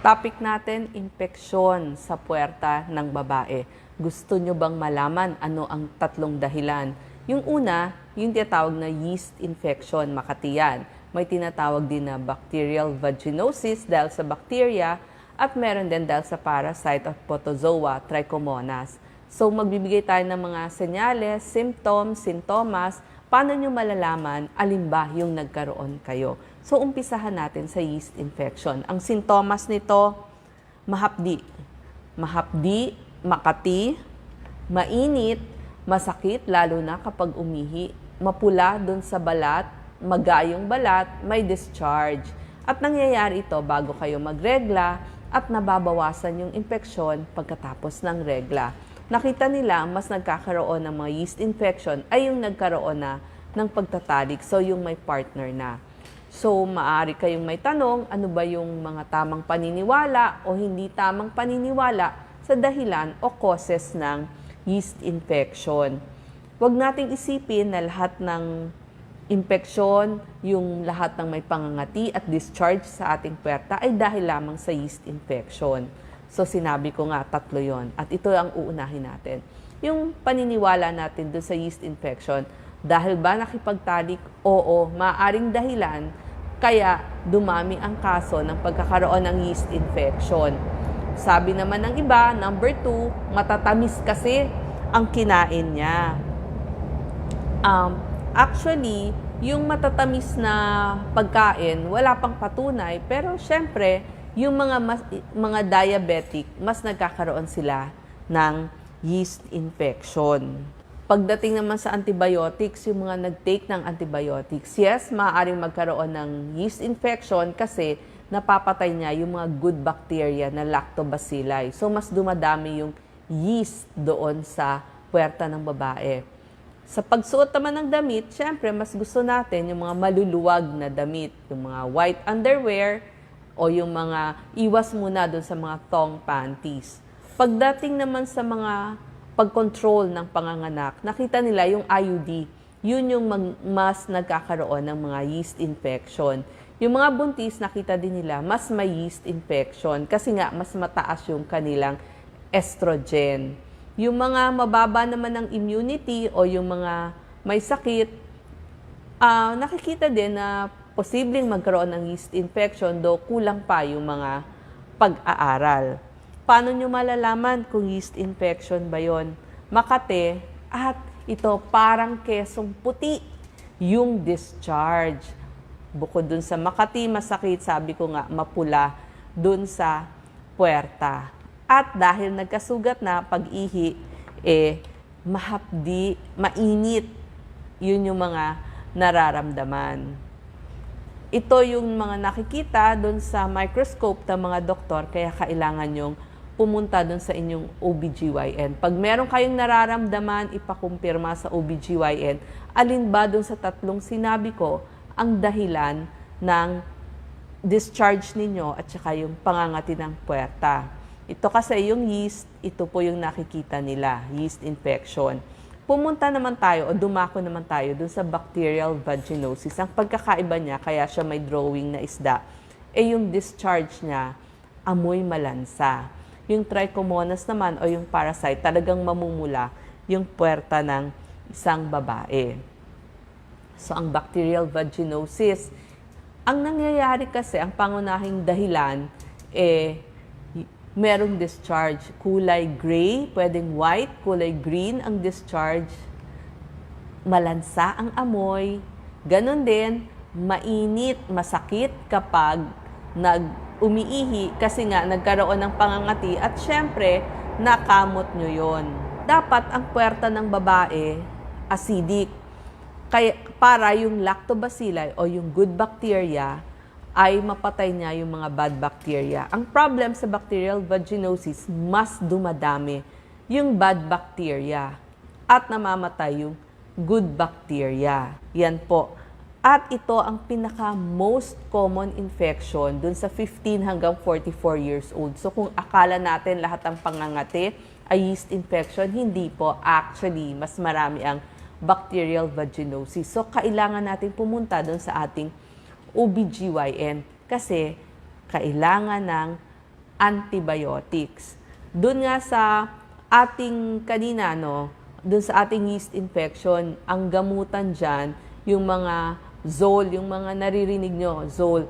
Topic natin, impeksyon sa puwerta ng babae. Gusto nyo bang malaman ano ang tatlong dahilan? Yung una, yung tinatawag na yeast infection, Makati yan. May tinatawag din na bacterial vaginosis dahil sa bacteria at meron din dahil sa parasite of protozoa, Trichomonas. So magbibigay tayo ng mga senyales, symptoms, sintomas, paano nyo malalaman alin ba yung nagkaroon kayo. So umpisahan natin sa yeast infection. Ang sintomas nito, mahapdi. Mahapdi, makati, mainit, masakit lalo na kapag umihi, mapula dun sa balat, magayong balat, may discharge. At nangyayari ito bago kayo magregla at nababawasan yung infeksyon pagkatapos ng regla. Nakita nila mas nagkakaroon ng mga yeast infection ay yung nagkaroon na ng pagtatalik, so yung may partner na. So maaari kayong may tanong, ano ba yung mga tamang paniniwala o hindi tamang paniniwala sa dahilan o causes ng yeast infection. Huwag nating isipin na lahat ng infection, yung lahat ng may pangangati at discharge sa ating puwerta ay dahil lamang sa yeast infection. So sinabi ko nga, tatlo yon. At ito ang uunahin natin. Yung paniniwala natin doon sa yeast infection, dahil ba nakipagtalik? Oo, maaaring dahilan kaya dumami ang kaso ng pagkakaroon ng yeast infection. Sabi naman ng iba, number 2, matatamis kasi ang kinain niya. Actually, yung matatamis na pagkain, wala pang patunay, pero syempre, yung mga diabetic, mas nagkakaroon sila ng yeast infection. Pagdating naman sa antibiotics, yung mga nag-take ng antibiotics, yes, maaaring magkaroon ng yeast infection kasi napapatay niya yung mga good bacteria na lactobacilli. So, mas dumadami yung yeast doon sa puwerta ng babae. Sa pagsuot naman ng damit, syempre, mas gusto natin yung mga maluluwag na damit, yung mga white underwear, o yung mga iwas muna doon sa mga thong panties. Pagdating naman sa mga pag-control ng panganganak, nakita nila yung IUD, yun yung mas nagkakaroon ng mga yeast infection. Yung mga buntis, nakita din nila, mas may yeast infection kasi nga mas mataas yung kanilang estrogen. Yung mga mababa naman ng immunity o yung mga may sakit, nakikita din na posibleng magkaroon ng yeast infection, do kulang pa yung mga pag-aaral. Paano nyo malalaman kung yeast infection ba yon? Makate at ito parang kesong puti yung discharge. Bukod dun sa makati, masakit, sabi ko nga, mapula dun sa puwerta. At dahil nagkasugat na pag-ihi, mahapdi, mainit, yun yung mga nararamdaman. Ito yung mga nakikita doon sa microscope ng mga doktor, kaya kailangan yung pumunta doon sa inyong OBGYN. Pag meron kayong nararamdaman, ipakumpirma sa OBGYN, alin ba doon sa tatlong sinabi ko ang dahilan ng discharge ninyo at saka yung pangangati ng puwerta. Ito kasi yung yeast, ito po yung nakikita nila, yeast infection. Pumunta naman tayo o dumako naman tayo dun sa bacterial vaginosis. Ang pagkakaiba niya, kaya siya may drawing na isda, yung discharge niya, amoy malansa. Yung trichomonas naman o yung parasite, talagang mamumula yung puwerta ng isang babae. So, ang bacterial vaginosis, ang nangyayari kasi, ang pangunahing dahilan, merong discharge, kulay gray, pwedeng white, kulay green ang discharge, malansa ang amoy, ganun din, mainit, masakit kapag umiihi kasi nga nagkaroon ng pangangati at syempre, nakamot nyo yon. Dapat ang puwerta ng babae, acidic, kaya para yung lactobacilli o yung good bacteria, ay mapatay niya yung mga bad bacteria. Ang problem sa bacterial vaginosis, mas dumadami yung bad bacteria at namamatay yung good bacteria. Yan po. At ito ang pinaka-most common infection dun sa 15 hanggang 44 years old. So kung akala natin lahat ng pangangati ay yeast infection, hindi po. Actually, mas marami ang bacterial vaginosis. So kailangan natin pumunta dun sa ating OBGYN kasi kailangan ng antibiotics. Doon nga sa ating kanina, doon sa ating yeast infection, ang gamutan dyan, yung mga Zol, yung mga naririnig nyo, Zol,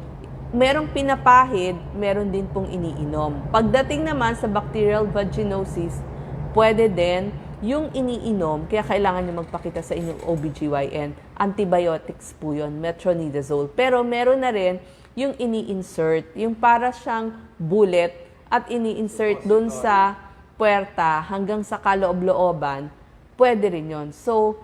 merong pinapahid, meron din pong iniinom. Pagdating naman sa bacterial vaginosis, pwede din yung iniinom, kaya kailangan nyo magpakita sa inyong OBGYN. Antibiotics po yun, metronidazole. Pero meron na rin yung ini-insert, yung para siyang bullet at ini-insert dun sa puwerta hanggang sa kaloob-looban, pwede rin yun. So,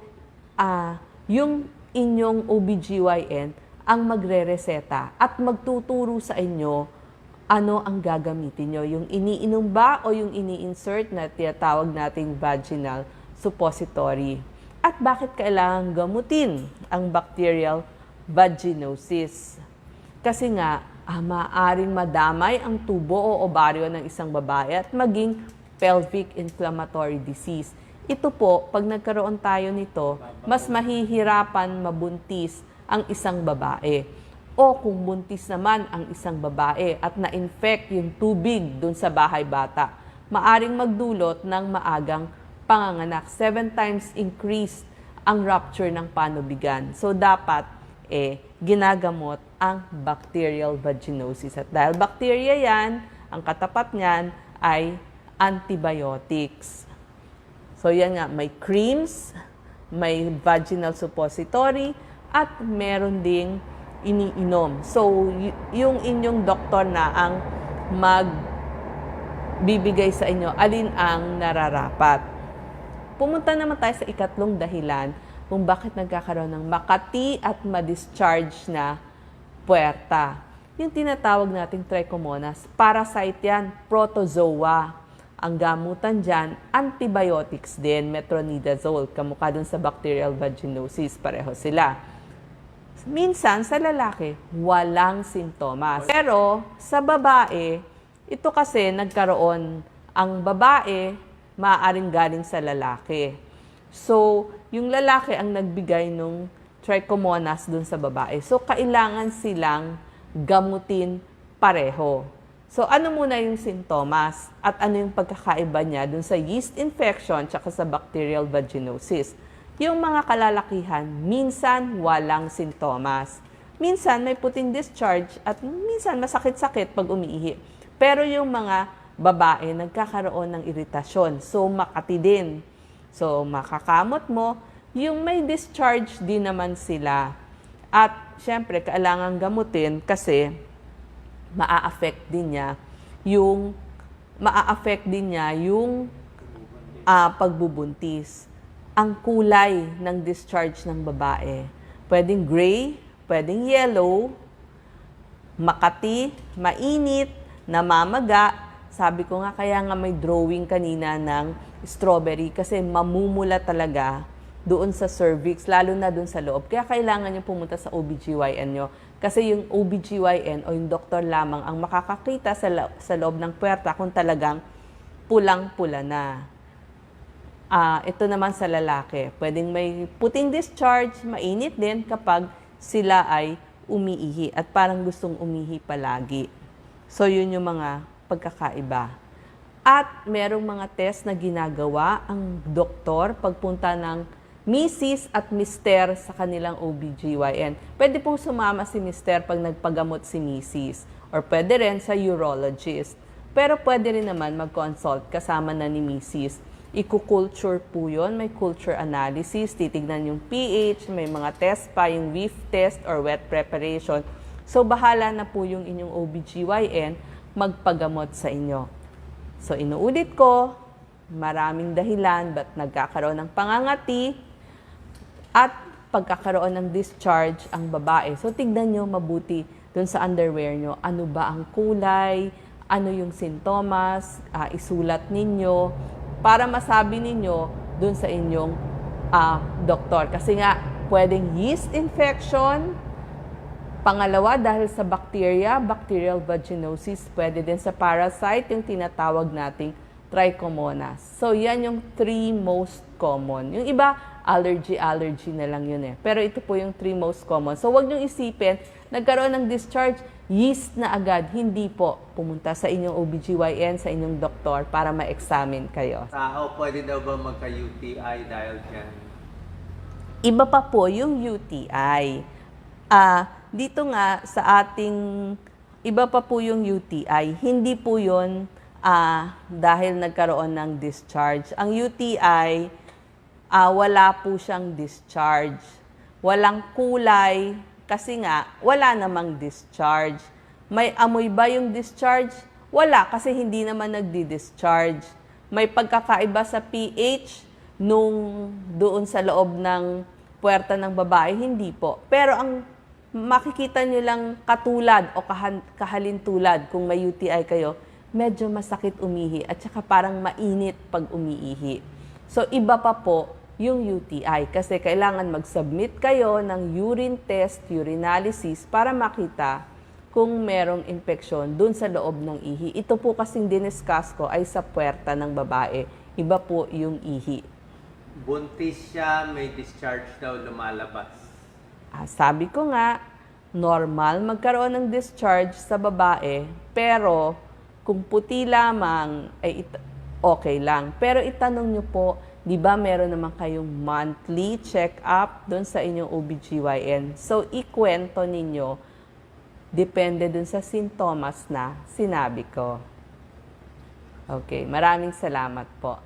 yung inyong OBGYN ang magre-reseta at magtuturo sa inyo ano ang gagamitin nyo. Yung iniinom ba o yung ini-insert na tinatawag nating vaginal suppository. At bakit kailangan gamutin ang bacterial vaginosis? Kasi nga, maaaring madamay ang tubo o ovaryo ng isang babae at maging pelvic inflammatory disease. Ito po, pag nagkaroon tayo nito, mas mahihirapan mabuntis ang isang babae. O kung buntis naman ang isang babae at na-infect yung tubig dun sa bahay bata, maaring magdulot ng maagang panganganak. 7 times increased ang rupture ng panubigan. So dapat ginagamot ang bacterial vaginosis. At dahil bacteria yan, ang katapat niyan ay antibiotics. So yan nga, may creams, may vaginal suppository, at meron ding iniinom. So, yung inyong doktor na ang magbibigay sa inyo alin ang nararapat. Pumunta naman tayo sa ikatlong dahilan kung bakit nagkakaroon ng makati at ma-discharge na puwerta. Yung tinatawag nating trichomonas, parasite yan, protozoa. Ang gamutan dyan, antibiotics din, metronidazole, kamukha dun sa bacterial vaginosis, pareho sila. Minsan, sa lalaki, walang sintomas. Pero, sa babae, ito kasi nagkaroon, ang babae, maaaring galing sa lalaki. So, yung lalaki ang nagbigay ng trichomonas dun sa babae. So, kailangan silang gamutin pareho. So, ano muna yung sintomas at ano yung pagkakaiba niya dun sa yeast infection tsaka sa bacterial vaginosis? Yung mga kalalakihan, minsan walang sintomas. Minsan may puting discharge at minsan masakit-sakit pag umiihi. Pero yung mga babae, nagkakaroon ng iritasyon. So, makati din. So, makakamot mo. Yung may discharge din naman sila. At, syempre, kailangan gamutin kasi maa-affect din niya yung pagbubuntis. Ang kulay ng discharge ng babae. Pwedeng gray, pwedeng yellow, makati, mainit, namamaga. Sabi ko nga, kaya nga may drawing kanina ng strawberry kasi mamumula talaga doon sa cervix, lalo na doon sa loob. Kaya kailangan nyo pumunta sa OBGYN nyo. Kasi yung OBGYN o yung doktor lamang ang makakakita sa loob ng puwerta kung talagang pulang-pula na. Ito naman sa lalaki, pwedeng may puting discharge, mainit din kapag sila ay umiihi at parang gustong umihi palagi. So, yun yung mga pagkakaiba. At merong mga test na ginagawa ang doktor pagpunta ng Mrs. at Mr. sa kanilang OBGYN. Pwede pong sumama si Mr. pag nagpagamot si Mrs. Or pwede rin sa urologist. Pero pwede rin naman mag-consult kasama na ni Mrs. Iku-culture po yun. May culture analysis. Titignan yung pH. May mga test pa, yung whiff test or wet preparation. So, bahala na po yung inyong OBGYN magpagamot sa inyo. So, inuulit ko, maraming dahilan ba't nagkakaroon ng pangangati at pagkakaroon ng discharge ang babae. So, tignan nyo mabuti dun sa underwear nyo. Ano ba ang kulay? Ano yung sintomas? Isulat ninyo para masabi ninyo dun sa inyong doktor. Kasi nga, pwedeng yeast infection. Pangalawa, dahil sa bacteria, bacterial vaginosis. Pwede din sa parasite, yung tinatawag nating trichomonas. So, yan yung 3 most common. Yung iba, allergy na lang yun eh. Pero ito po yung 3 most common. So, wag niyong isipin, nagkaroon ng discharge, yeast na agad, hindi po. Pumunta sa inyong OBGYN, sa inyong doktor para ma-examine kayo. Tao, pwede daw ba magka-UTI dahil dyan? Iba pa po yung UTI. Dito nga sa ating, iba pa po yung UTI. Hindi po yun dahil nagkaroon ng discharge. Ang UTI, wala po siyang discharge. Walang kulay kasi nga wala namang discharge. May amoy ba yung discharge? Wala kasi hindi naman nagdi-discharge. May pagkakaiba sa pH nung doon sa loob ng puwerta ng babae, hindi po. Pero ang makikita nyo lang katulad o kahalintulad kung may UTI kayo, medyo masakit umihi at saka parang mainit pag umiihi. So iba pa po yung UTI kasi kailangan mag-submit kayo ng urine test, urinalysis para makita kung merong infeksyon dun sa loob ng ihi. Ito po kasing diniscuss ko ay sa puwerta ng babae. Iba po yung ihi. Buntis siya, may discharge daw lumalabas. Sabi ko nga, normal magkaroon ng discharge sa babae, pero kung puti lamang, ay okay lang. Pero itanong nyo po, di ba meron naman kayong monthly check-up doon sa inyong OBGYN? So, ikwento ninyo, depende dun sa sintomas na sinabi ko. Okay, maraming salamat po.